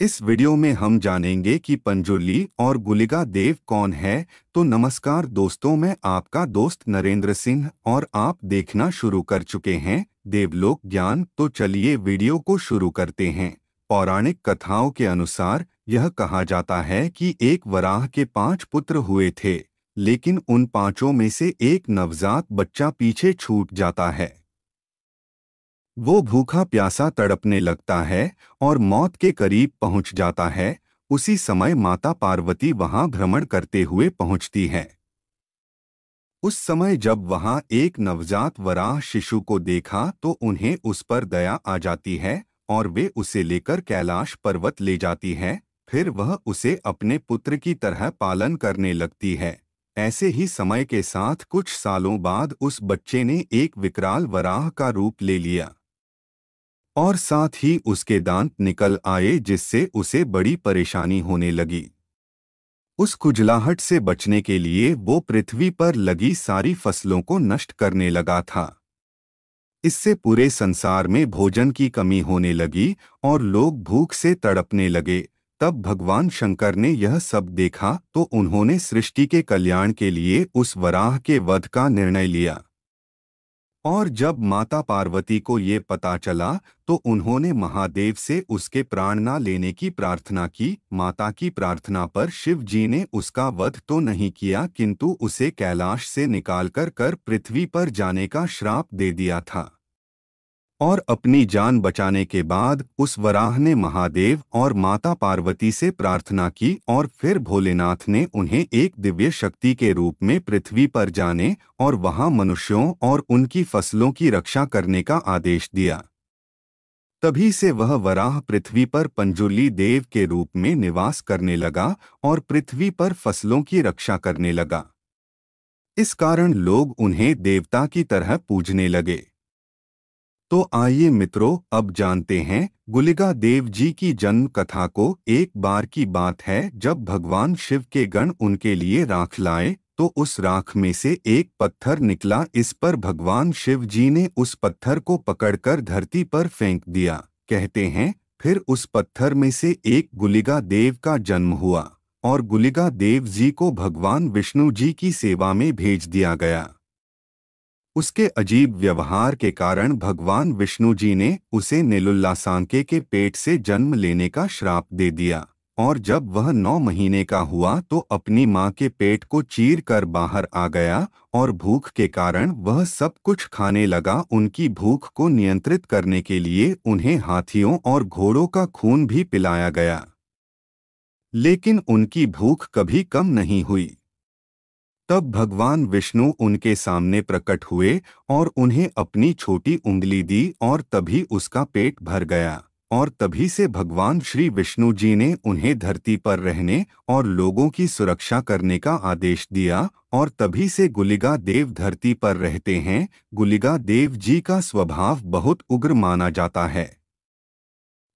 इस वीडियो में हम जानेंगे कि पंजुर्ली और गुलिका देव कौन है। तो नमस्कार दोस्तों, मैं आपका दोस्त नरेंद्र सिंह और आप देखना शुरू कर चुके हैं देवलोक ज्ञान। तो चलिए वीडियो को शुरू करते हैं। पौराणिक कथाओं के अनुसार यह कहा जाता है कि एक वराह के 5 पुत्र हुए थे, लेकिन उन पांचों में से एक नवजात बच्चा पीछे छूट जाता है। वो भूखा प्यासा तड़पने लगता है और मौत के करीब पहुंच जाता है। उसी समय माता पार्वती वहां भ्रमण करते हुए पहुंचती है। उस समय जब वहां एक नवजात वराह शिशु को देखा तो उन्हें उस पर दया आ जाती है और वे उसे लेकर कैलाश पर्वत ले जाती है। फिर वह उसे अपने पुत्र की तरह पालन करने लगती है। ऐसे ही समय के साथ कुछ सालों बाद उस बच्चे ने एक विकराल वराह का रूप ले लिया और साथ ही उसके दांत निकल आए, जिससे उसे बड़ी परेशानी होने लगी। उस खुजलाहट से बचने के लिए वो पृथ्वी पर लगी सारी फसलों को नष्ट करने लगा था। इससे पूरे संसार में भोजन की कमी होने लगी और लोग भूख से तड़पने लगे। तब भगवान शंकर ने यह सब देखा तो उन्होंने सृष्टि के कल्याण के लिए उस वराह के वध का निर्णय लिया। और जब माता पार्वती को ये पता चला तो उन्होंने महादेव से उसके प्राण न लेने की प्रार्थना की। माता की प्रार्थना पर शिव जी ने उसका वध तो नहीं किया, किंतु उसे कैलाश से निकालकर पृथ्वी पर जाने का श्राप दे दिया था। और अपनी जान बचाने के बाद उस वराह ने महादेव और माता पार्वती से प्रार्थना की और फिर भोलेनाथ ने उन्हें एक दिव्य शक्ति के रूप में पृथ्वी पर जाने और वहां मनुष्यों और उनकी फसलों की रक्षा करने का आदेश दिया। तभी से वह वराह पृथ्वी पर पंजुर्ली देव के रूप में निवास करने लगा और पृथ्वी पर फसलों की रक्षा करने लगा। इस कारण लोग उन्हें देवता की तरह पूजने लगे। तो आइए मित्रों, अब जानते हैं गुलिका देव जी की जन्म कथा को। एक बार की बात है जब भगवान शिव के गण उनके लिए राख लाए तो उस राख में से एक पत्थर निकला। इस पर भगवान शिव जी ने उस पत्थर को पकड़कर धरती पर फेंक दिया। कहते हैं फिर उस पत्थर में से एक गुलिका देव का जन्म हुआ और गुलिका देव जी को भगवान विष्णु जी की सेवा में भेज दिया गया। उसके अजीब व्यवहार के कारण भगवान विष्णु जी ने उसे नेलुल्लासांके के पेट से जन्म लेने का श्राप दे दिया। और जब वह 9 महीने का हुआ तो अपनी मां के पेट को चीर कर बाहर आ गया और भूख के कारण वह सब कुछ खाने लगा। उनकी भूख को नियंत्रित करने के लिए उन्हें हाथियों और घोड़ों का खून भी पिलाया गया, लेकिन उनकी भूख कभी कम नहीं हुई। तब भगवान विष्णु उनके सामने प्रकट हुए और उन्हें अपनी छोटी उंगली दी और तभी उसका पेट भर गया। और तभी से भगवान श्री विष्णु जी ने उन्हें धरती पर रहने और लोगों की सुरक्षा करने का आदेश दिया और तभी से गुलिका देव धरती पर रहते हैं। गुलिका देव जी का स्वभाव बहुत उग्र माना जाता है।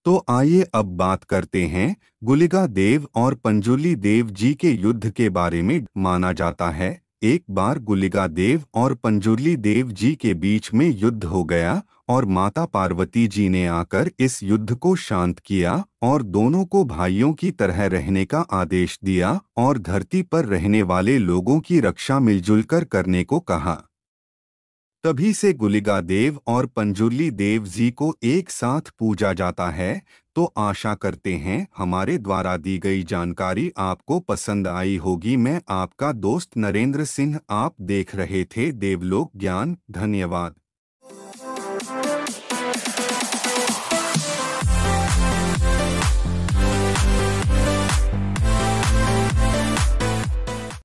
तो आइए अब बात करते हैं गुलिका देव और पंजुर्ली देव जी के युद्ध के बारे में। माना जाता है एक बार गुलिका देव और पंजुर्ली देव जी के बीच में युद्ध हो गया और माता पार्वती जी ने आकर इस युद्ध को शांत किया और दोनों को भाइयों की तरह रहने का आदेश दिया और धरती पर रहने वाले लोगों की रक्षा मिलजुल कर करने को कहा। तभी से गुलिका देव और पंजुर्ली देव जी को एक साथ पूजा जाता है। तो आशा करते हैं हमारे द्वारा दी गई जानकारी आपको पसंद आई होगी। मैं आपका दोस्त नरेंद्र सिंह, आप देख रहे थे देवलोक ज्ञान। धन्यवाद।